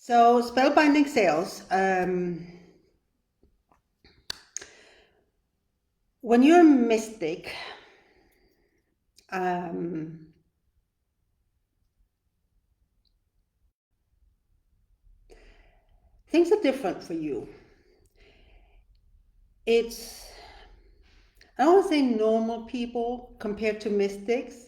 So spellbinding sales, when you're a mystic, um, things are different for you. It's, I don't want to say normal people compared to mystics,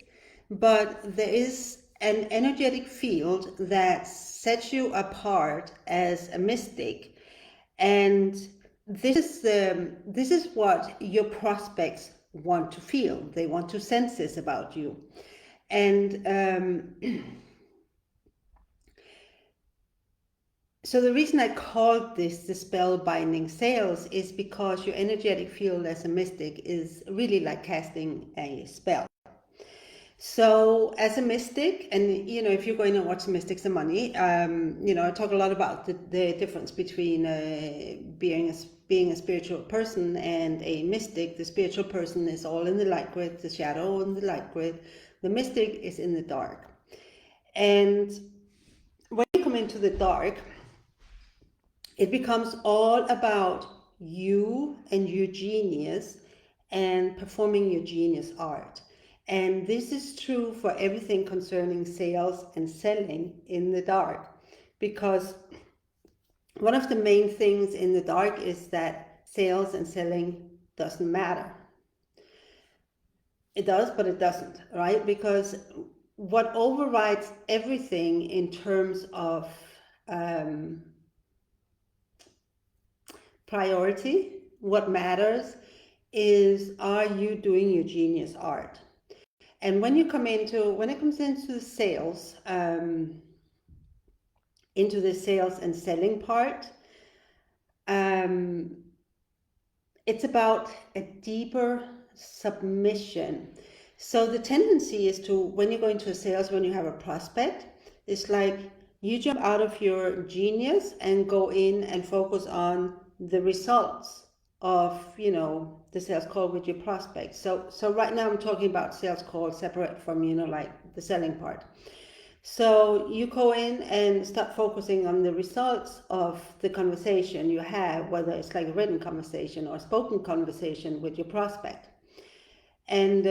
but there is an energetic field that sets you apart as a mystic. And this is what your prospects want to feel. They want to sense this about you. And so the reason I called this the spellbinding sales is because your energetic field as a mystic is really like casting a spell. So as a mystic, and if you're going to watch Mystics and Money, I talk a lot about the difference between being a spiritual person and a mystic. The spiritual person is all in the light grid, the shadow in the light grid. The mystic is in the dark. And when you come into the dark, it becomes all about you and your genius and performing your genius art. And this is true for everything concerning sales and selling in the dark, because one of the main things in the dark is that sales and selling doesn't matter. It does, but it doesn't, right? Because what overrides everything in terms of priority, what matters is, are you doing your genius art? And when it comes into sales, into the sales and selling part, it's about a deeper submission. So the tendency is to, when you go into a sales, when you have a prospect, it's like you jump out of your genius and go in and focus on the results of the sales call with your prospect. So right now I'm talking about sales call separate from like the selling part. So you go in and start focusing on the results of the conversation you have, whether it's like a written conversation or a spoken conversation with your prospect. And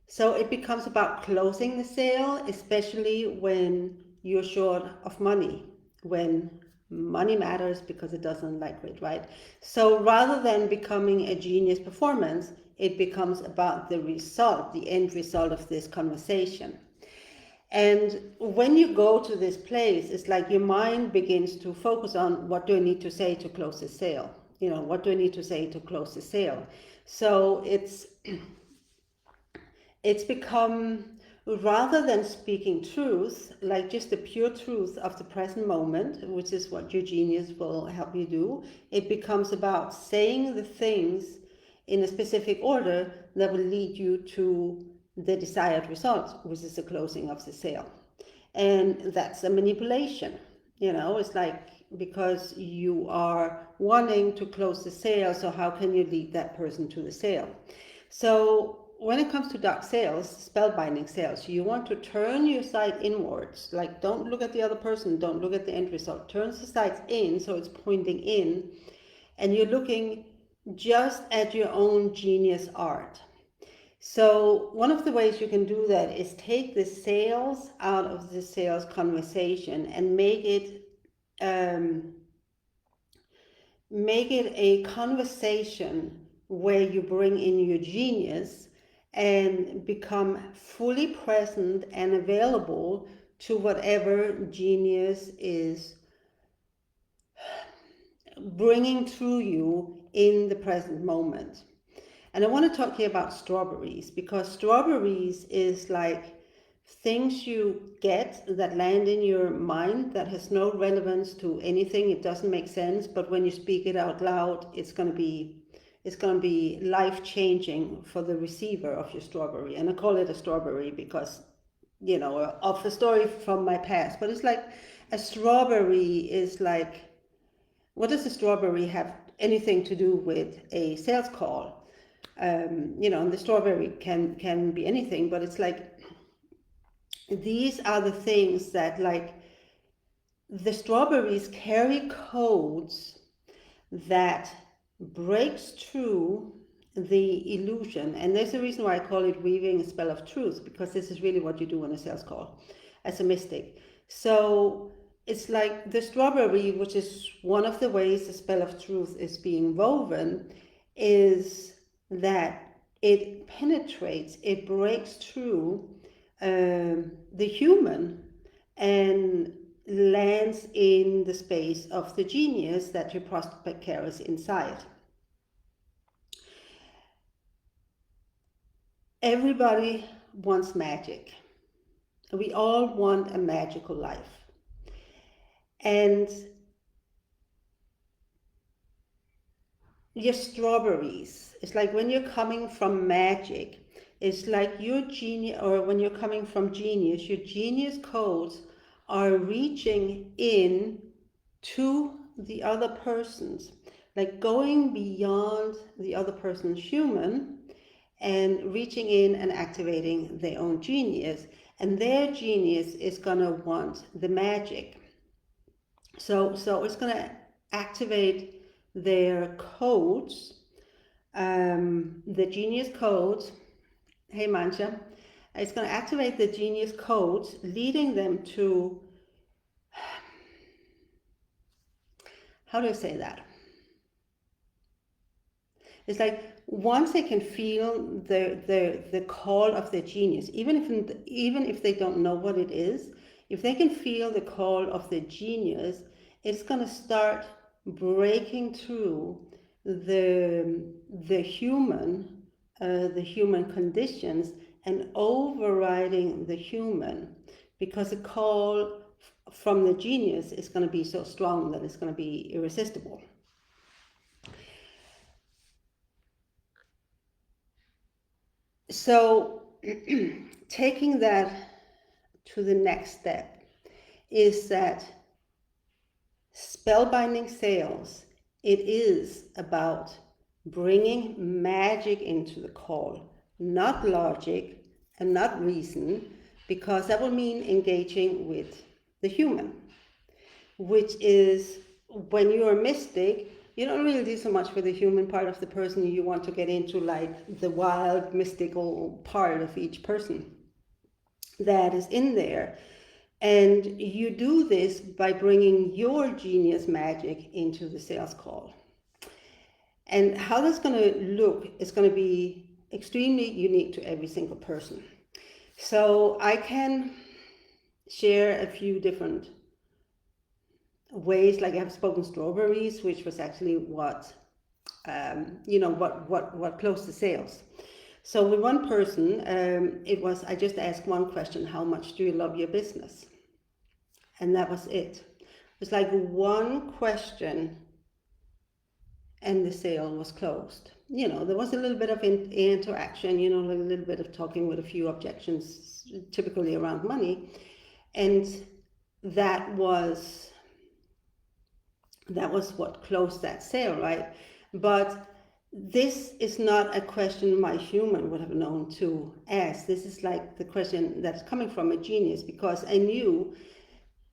so it becomes about closing the sale, especially when you're short of money, when money matters because it doesn't like it, right? So rather than becoming a genius performance, it becomes about the result, the end result of this conversation. And when you go to this place, it's like your mind begins to focus on, what do I need to say to close the sale? What do I need to say to close the sale? So it's become, rather than speaking truth, like just the pure truth of the present moment, which is what your genius will help you do, it becomes about saying the things in a specific order that will lead you to the desired result, which is the closing of the sale. And that's a manipulation. It's like, because you are wanting to close the sale, so how can you lead that person to the sale? So when it comes to dark sales, spellbinding sales, you want to turn your sight inwards. Like, don't look at the other person, don't look at the end result. Turn the sights in, so it's pointing in, and you're looking just at your own genius art. So one of the ways you can do that is take the sales out of the sales conversation and make it a conversation where you bring in your genius and become fully present and available to whatever genius is bringing through you in the present moment. And I want to talk here about strawberries, because strawberries is like things you get that land in your mind that has no relevance to anything. It doesn't make sense, but when you speak it out loud, it's going to be life-changing for the receiver of your strawberry. And I call it a strawberry because, of a story from my past. But it's like a strawberry is like, what does a strawberry have anything to do with a sales call? And the strawberry can be anything, but it's like these are the things that, like, the strawberries carry codes that breaks through the illusion. And there's a reason why I call it weaving a spell of truth, because this is really what you do in a sales call as a mystic. So it's like the strawberry, which is one of the ways the spell of truth is being woven, is that it penetrates, it breaks through the human and lands in the space of the genius that your prospect carries inside. Everybody wants magic. We all want a magical life. And your strawberries, it's like when you're coming from magic, it's like your genius, or when you're coming from genius, your genius codes are reaching in to the other person's, like going beyond the other person's human and reaching in and activating their own genius. And their genius is going to want the magic. So it's going to activate their codes, the genius codes. Hey Mancha, it's going to activate the genius codes, leading them to, how do I say that? It's like once they can feel the call of their genius, even if they don't know what it is, if they can feel the call of their genius, it's going to start breaking through the human conditions and overriding the human, because the call from the genius is going to be so strong that it's going to be irresistible. So taking that to the next step is that spellbinding sales, it is about bringing magic into the call, not logic and not reason, because that will mean engaging with the human, which is, when you're a mystic, you don't really do so much for the human part of the person. You want to get into like the wild mystical part of each person that is in there. And you do this by bringing your genius magic into the sales call. And how that's going to look is going to be extremely unique to every single person. So I can share a few different ways, like I have spoken strawberries, which was actually what closed the sales. So with one person, it was, I just asked one question: how much do you love your business? And that was it. It was like one question and the sale was closed. There was a little bit of interaction, a little bit of talking with a few objections, typically around money. And that was what closed that sale, right? But this is not a question my human would have known to ask. This is like the question that's coming from a genius, because I knew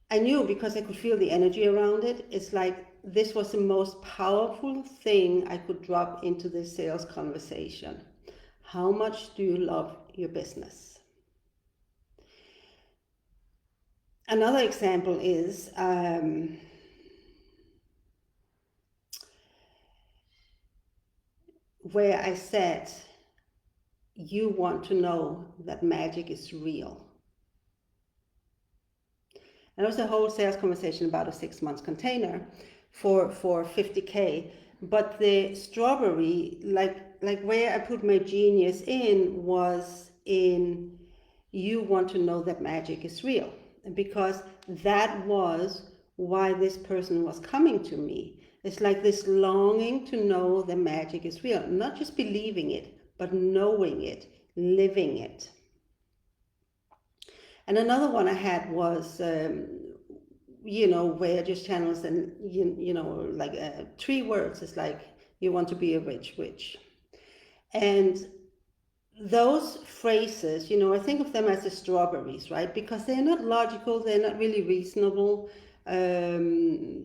because I could feel the energy around it. It's like this was the most powerful thing I could drop into the sales conversation. How much do you love your business? Another example is where I said, you want to know that magic is real. And it was a whole sales conversation about a 6-month container for 50K. But the strawberry, like where I put my genius in, was in, you want to know that magic is real. Because that was why this person was coming to me. It's like this longing to know the magic is real, not just believing it, but knowing it, living it. And another one I had was, where just channels and, like 3 words. It's like, you want to be a rich witch. And those phrases, I think of them as the strawberries, right? Because they're not logical, they're not really reasonable. Um,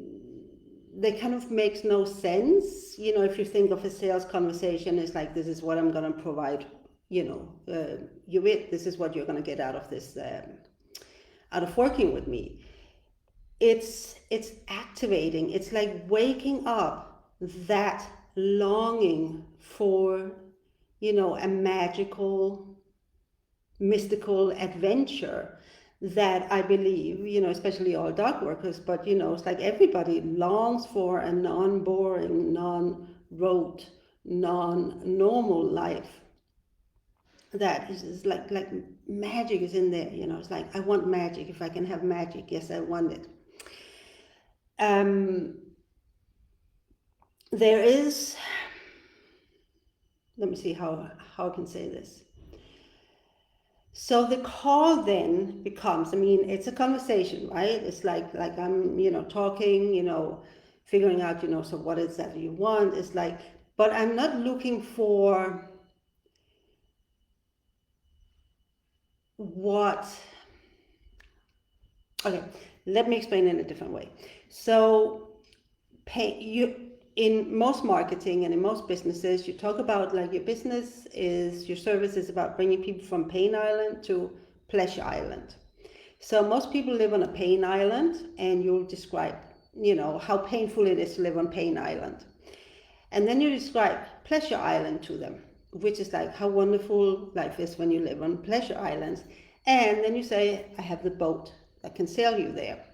they kind of makes no sense. If you think of a sales conversation, it's like, this is what I'm going to provide, you with, this is what you're going to get out of this, out of working with me. It's activating. It's like waking up that longing for, a magical, mystical adventure that I believe, especially all dog workers, but it's like everybody longs for a non-boring, non-rote, non-normal life. That is like magic is in there, it's like, I want magic. If I can have magic, yes, I want it. There is, let me see how I can say this. So the call then becomes, it's a conversation, right? It's like I'm, talking, figuring out, so what is that you want? It's like, but I'm not looking for what, okay, let me explain in a different way. So in most marketing and in most businesses, you talk about like your service is about bringing people from pain island to pleasure island. So most people live on a pain island, and you'll describe, how painful it is to live on pain island. And then you describe pleasure island to them, which is like how wonderful life is when you live on pleasure islands. And then you say, I have the boat that can sail you there.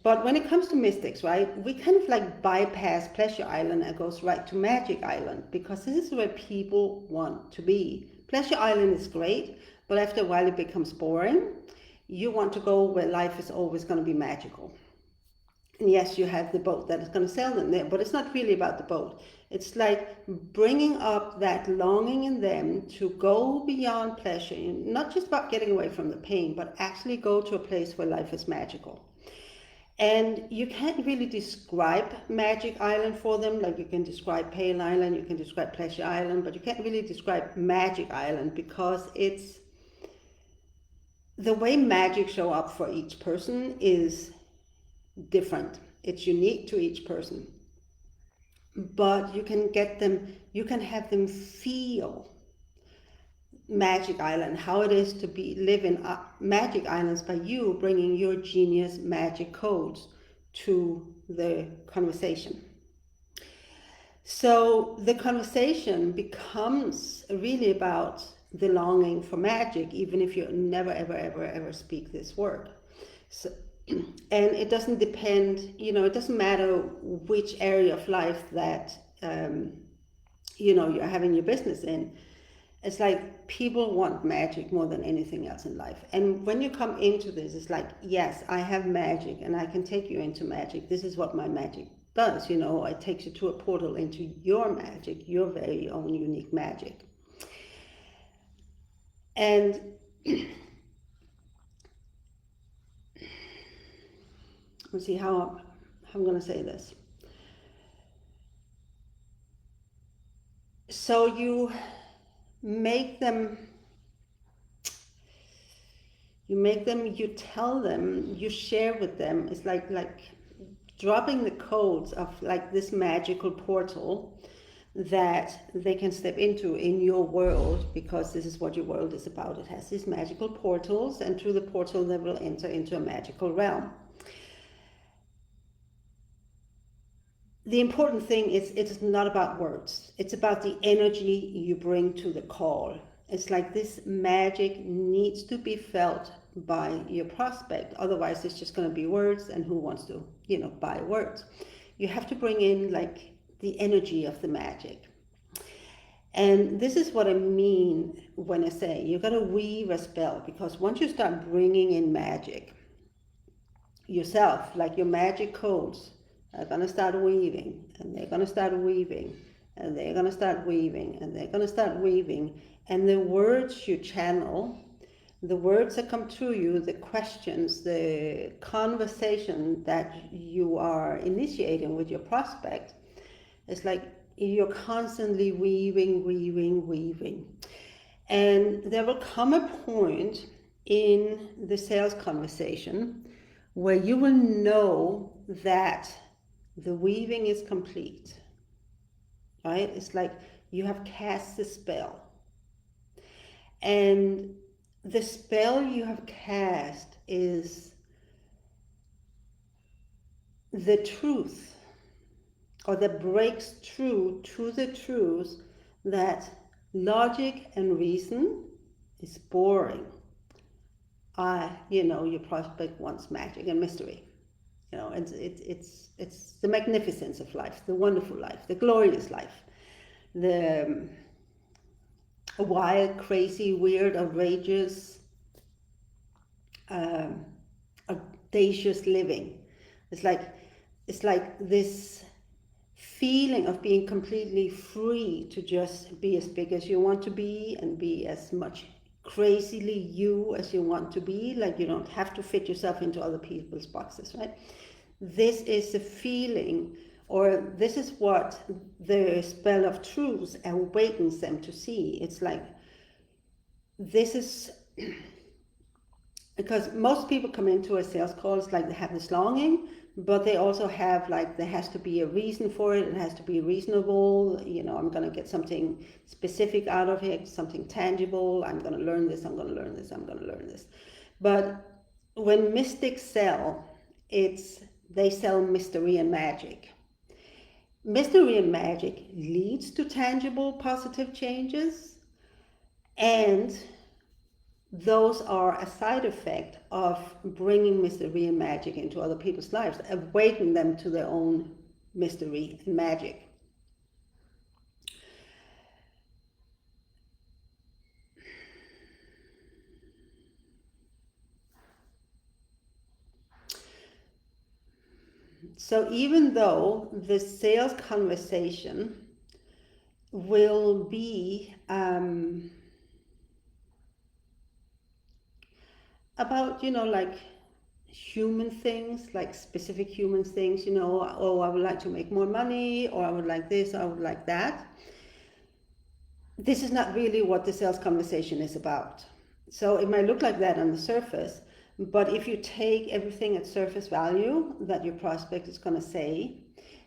But when it comes to mystics, right, we kind of like bypass Pleasure Island and goes right to Magic Island, because this is where people want to be. Pleasure Island is great, but after a while it becomes boring. You want to go where life is always going to be magical. And yes, you have the boat that is going to sail them there, but it's not really about the boat. It's like bringing up that longing in them to go beyond pleasure, not just about getting away from the pain, but actually go to a place where life is magical. And you can't really describe Magic Island for them, like you can describe Pale Island, you can describe Pleasure Island, but you can't really describe Magic Island, because it's the way magic show up for each person is different. It's unique to each person. But you can have them feel Magic Island, how it is to live in Magic Islands by you bringing your genius magic codes to the conversation. So the conversation becomes really about the longing for magic, even if you never, ever, ever, ever speak this word. So, and it doesn't depend, it doesn't matter which area of life that, you're having your business in. It's like people want magic more than anything else in life. And when you come into this, it's like, yes, I have magic and I can take you into magic. This is what my magic does. It takes you to a portal into your magic, your very own unique magic. And let's see how I'm going to say this. So you tell them, you share with them. It's like dropping the codes of like this magical portal that they can step into in your world, because this is what your world is about. It has these magical portals, and through the portal they will enter into a magical realm. The important thing is, it's not about words. It's about the energy you bring to the call. It's like this magic needs to be felt by your prospect. Otherwise, it's just going to be words, and who wants to, buy words? You have to bring in like the energy of the magic. And this is what I mean when I say you got to weave a spell, because once you start bringing in magic yourself, like your magic codes are going to start weaving, and they're going to start weaving, and they're going to start weaving, and they're going to start weaving. And the words you channel, the words that come to you, the questions, the conversation that you are initiating with your prospect, it's like you're constantly weaving. And there will come a point in the sales conversation where you will know that the weaving is complete, right? It's like you have cast the spell. And the spell you have cast is the truth, or that breaks through to the truth that logic and reason is boring. Your prospect wants magic and mystery. It's the magnificence of life, the wonderful life, the glorious life, the wild, crazy, weird, outrageous, um, audacious living. It's like this feeling of being completely free to just be as big as you want to be and be as much crazily you as you want to be. Like, you don't have to fit yourself into other people's boxes, right? This is the feeling, or this is what the spell of truth awakens them to see. It's like, this is because most people come into a sales call, it's like they have this longing, but they also have, like, there has to be a reason for it. It has to be reasonable. I'm going to get something specific out of it, something tangible. I'm going to learn this. I'm going to learn this. I'm going to learn this. But when mystics sell, they sell mystery and magic. Mystery and magic leads to tangible, positive changes, and those are a side effect of bringing mystery and magic into other people's lives, awakening them to their own mystery and magic. So even though the sales conversation will be about, like human things, like specific human things, oh, I would like to make more money, or I would like this, or I would like that. This is not really what the sales conversation is about. So it might look like that on the surface, but if you take everything at surface value that your prospect is going to say,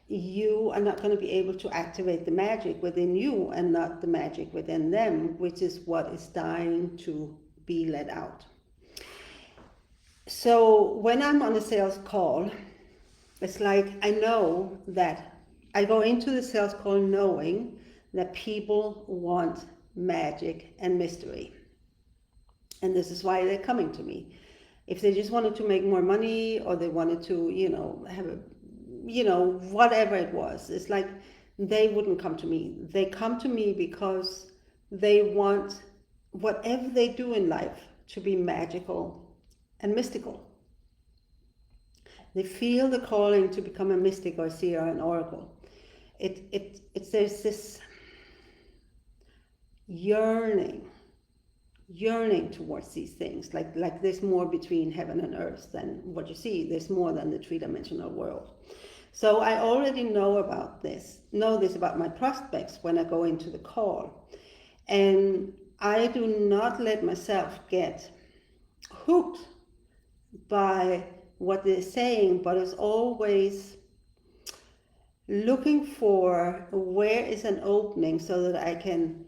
you are not going to be able to activate the magic within you and not the magic within them, which is what is dying to be let out. So when I'm on a sales call, it's like I know that I go into the sales call knowing that people want magic and mystery. And this is why they're coming to me. If they just wanted to make more money, or they wanted to, have a, whatever it was, it's like they wouldn't come to me. They come to me because they want whatever they do in life to be magical and mystical. They feel the calling to become a mystic or seer or an oracle. There's this yearning towards these things, like there's more between heaven and earth than what you see. There's more than the three-dimensional world. So I already know this about my prospects when I go into the call, and I do not let myself get hooked by what they're saying, but it's always looking for where is an opening so that I can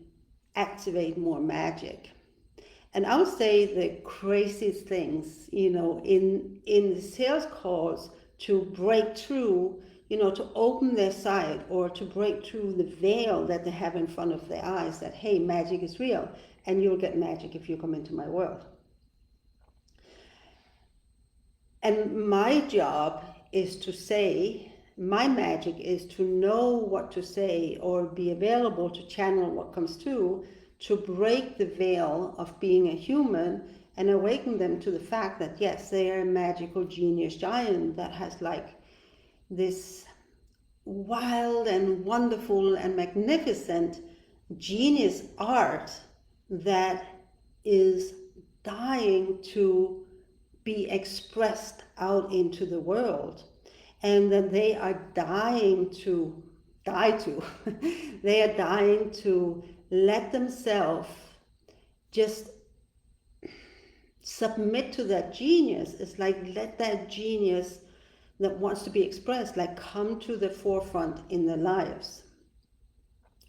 activate more magic. And I would say the craziest things, in the sales calls to break through, to open their sight, or to break through the veil that they have in front of their eyes that, hey, magic is real, and you'll get magic if you come into my world. And my job is to say, my magic is to know what to say, or be available to channel what comes through, to break the veil of being a human and awaken them to the fact that, yes, they are a magical genius giant that has like this wild and wonderful and magnificent genius art that is dying to be expressed out into the world, and that they are dying to die to. They are dying to let themselves just submit to that genius. It's like let that genius that wants to be expressed like come to the forefront in their lives,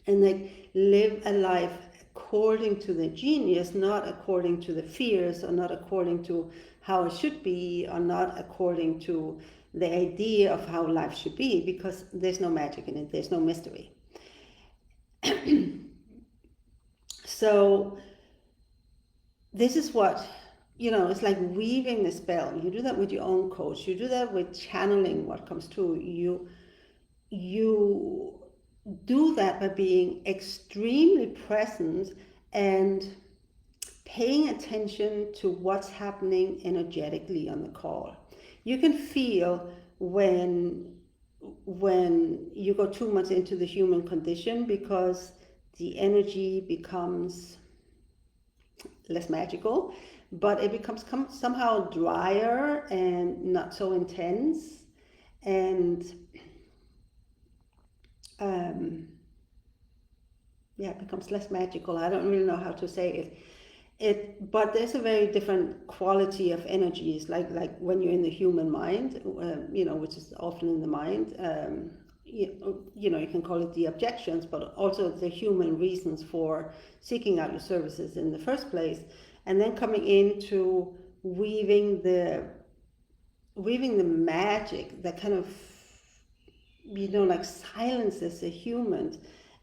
and like live a life according to the genius, not according to the fears, or not according to how it should be, or not according to the idea of how life should be, because there's no magic in it, there's no mystery. So this is what, it's like weaving the spell. You do that with your own coach, you do that with channeling what comes through you. You do that by being extremely present and paying attention to what's happening energetically on the call. You can feel when you go too much into the human condition, because the energy becomes less magical, but it becomes somehow drier and not so intense, and it becomes less magical. I don't really know how to say it. But there's a very different quality of energies, like when you're in the human mind, which is often in the mind. You can call it the objections, but also the human reasons for seeking out your services in the first place, and then coming into weaving the magic that kind of like silences the humans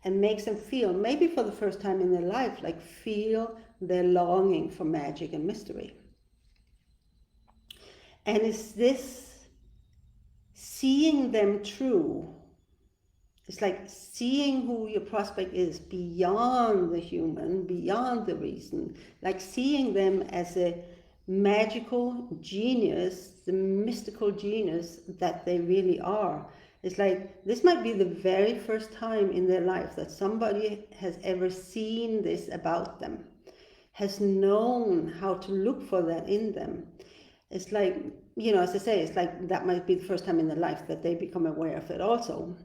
and makes them feel, maybe for the first time in their life, like feel their longing for magic and mystery. And it's this seeing them true. It's like seeing who your prospect is beyond the human, beyond the reason, like seeing them as a magical genius, the mystical genius that they really are. It's like this might be the very first time in their life that somebody has ever seen this about them, has known how to look for that in them. It's like, as I say, it's like that might be the first time in their life that they become aware of it also.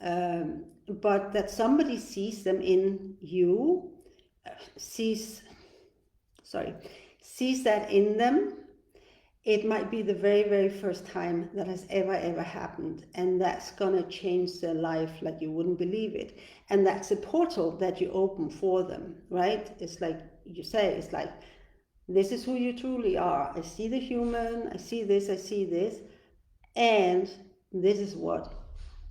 But that somebody sees them in you, sees that in them. It might be the very, very first time that has ever happened, and that's gonna change their life like you wouldn't believe it. And that's a portal that you open for them, right? It's like you say, it's like, this is who you truly are. I see the human, I see this, and this is what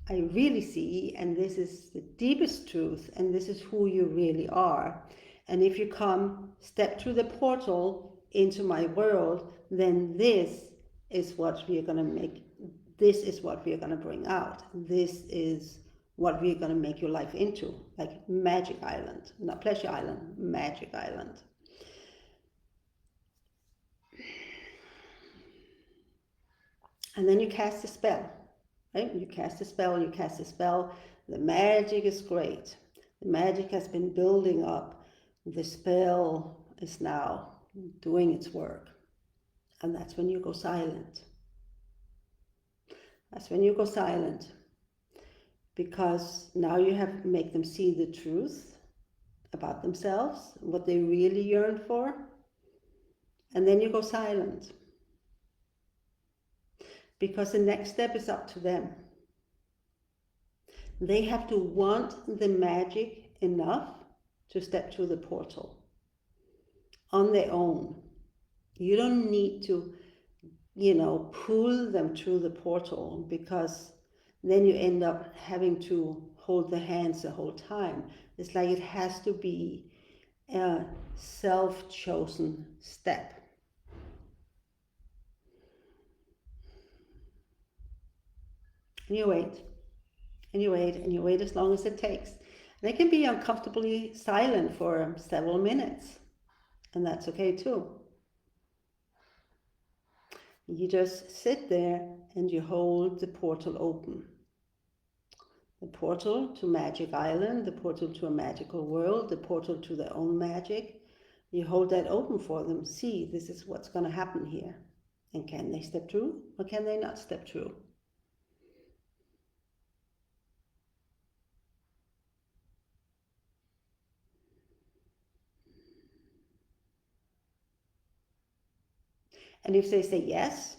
I really see, and this is the deepest truth, and this is who you really are. And if you step through the portal into my world, then this is what we are going to make. This is what we are going to bring out. This is what we're going to make your life into, like Magic Island, not Pleasure Island, Magic Island. And then you cast a spell, right? You cast a spell. The magic is great. The magic has been building up. The spell is now doing its work. And that's when you go silent. That's when you go silent. Because now you have to make them see the truth about themselves, what they really yearn for. And then you go silent. Because the next step is up to them. They have to want the magic enough to step through the portal on their own. You don't need to, pull them through the portal, because then you end up having to hold their hands the whole time. It's like it has to be a self-chosen step. And you wait, and you wait, and you wait as long as it takes. And it can be uncomfortably silent for several minutes, and that's okay too. You just sit there and you hold the portal open. The portal to Magic Island, the portal to a magical world, the portal to their own magic. You hold that open for them. See, this is what's going to happen here. And can they step through, or can they not step through? And if they say yes,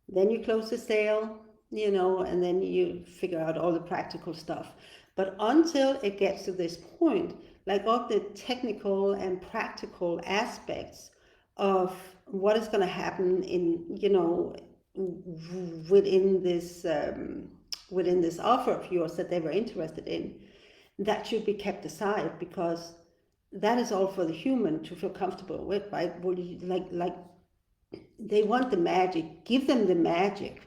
then you close the sale, and then you figure out all the practical stuff. But until it gets to this point, like all the technical and practical aspects of what is going to happen within this within this offer of yours that they were interested in, that should be kept aside, because that is all for the human to feel comfortable with, right? Would you, like they want the magic, give them the magic.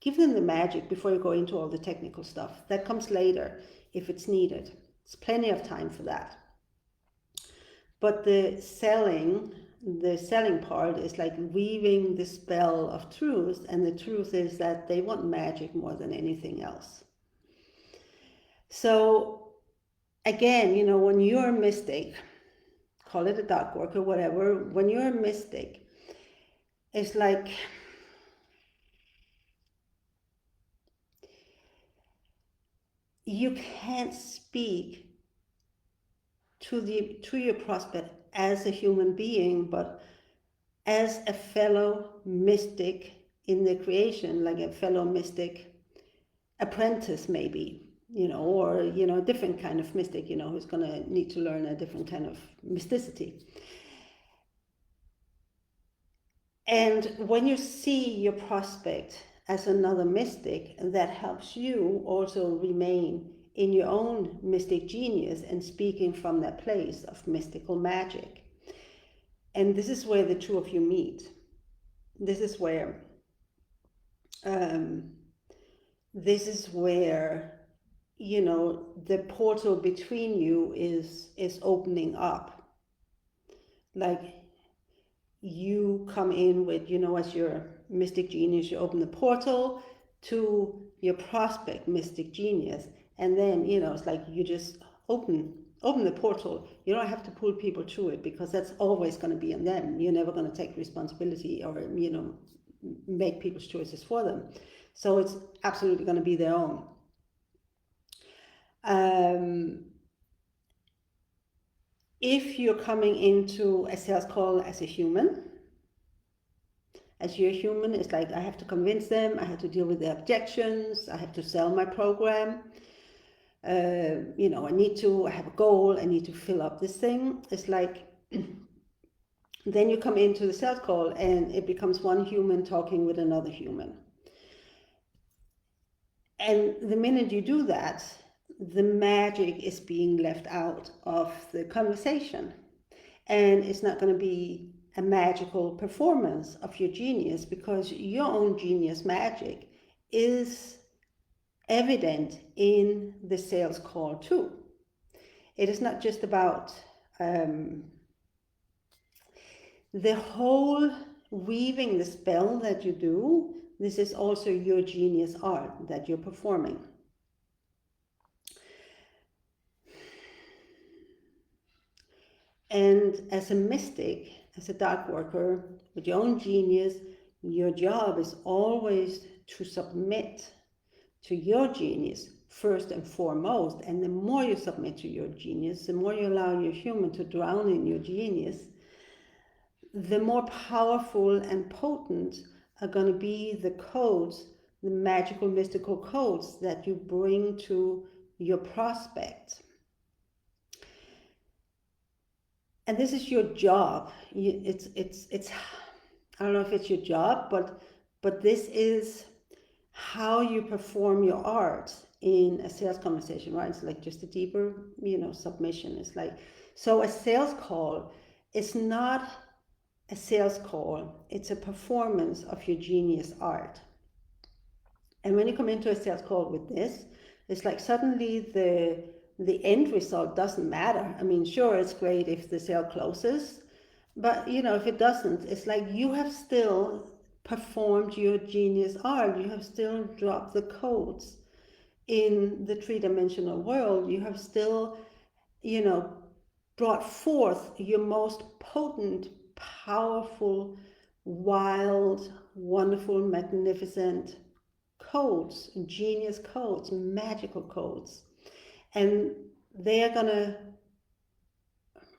Give them the magic before you go into all the technical stuff. That comes later if it's needed. There's plenty of time for that. But the selling part is like weaving the spell of truth, and the truth is that they want magic more than anything else. So again, when you're a mystic, call it a dark worker, whatever, when you're a mystic, it's like you can't speak to your prospect as a human being, but as a fellow mystic in the creation, like a fellow mystic apprentice maybe, or a different kind of mystic, who's going to need to learn a different kind of mysticity. And when you see your prospect as another mystic, that helps you also remain in your own mystic genius and speaking from that place of mystical magic. And this is where the two of you meet. This is where the portal between you is opening up. Like you come in with, as your mystic genius, you open the portal to your prospect mystic genius, and then it's like you just open the portal. You don't have to pull people through it, because that's always going to be on them. You're never going to take responsibility or make people's choices for them. So it's absolutely going to be their own. If you're coming into a sales call as a human, it's like I have to convince them, I have to deal with their objections, I have to sell my program. I have a goal, I need to fill up this thing. It's like, then you come into the sales call and it becomes one human talking with another human. And the minute you do that, the magic is being left out of the conversation. And it's not going to be a magical performance of your genius, because your own genius magic is evident in the sales call too. It is not just about the whole weaving the spell that you do. This is also your genius art that you're performing. And as a mystic, as a dark worker with your own genius, your job is always to submit to your genius first and foremost. And the more you submit to your genius, the more you allow your human to drown in your genius, the more powerful and potent are going to be the codes, the magical mystical codes that you bring to your prospect. And this is your job. It's I don't know if it's your job, but this is how you perform your art in a sales conversation, right? It's like just a deeper, submission. It's like, so a sales call is not a sales call, it's a performance of your genius art. And when you come into a sales call with this, it's like suddenly the end result doesn't matter. I mean, sure, it's great if the sale closes, but if it doesn't, it's like you have still performed your genius art. You have still dropped the codes in the three-dimensional world. You have still, brought forth your most potent, powerful, wild, wonderful, magnificent codes, genius codes, magical codes. And they are going to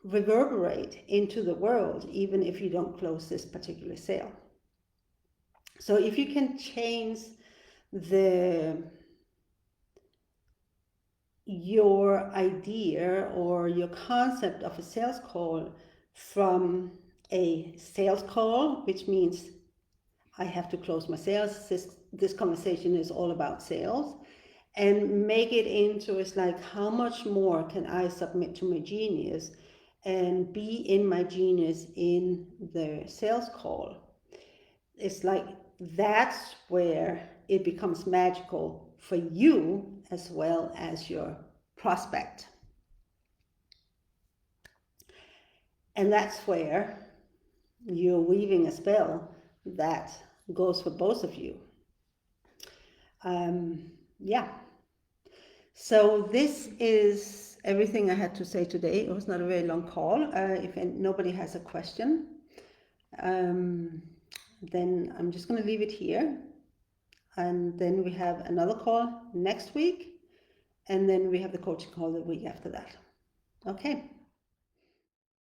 reverberate into the world, even if you don't close this particular sale. So if you can change the your idea or your concept of a sales call from a sales call, which means I have to close my sales, this conversation is all about sales, and make it into, it's like, how much more can I submit to my genius and be in my genius in the sales call. It's like, that's where it becomes magical for you as well as your prospect. And that's where you're weaving a spell that goes for both of you. Yeah. So this is everything I had to say today. It was not a very long call. If nobody has a question, then I'm just going to leave it here. And then we have another call next week. And then we have the coaching call the week after that. Okay.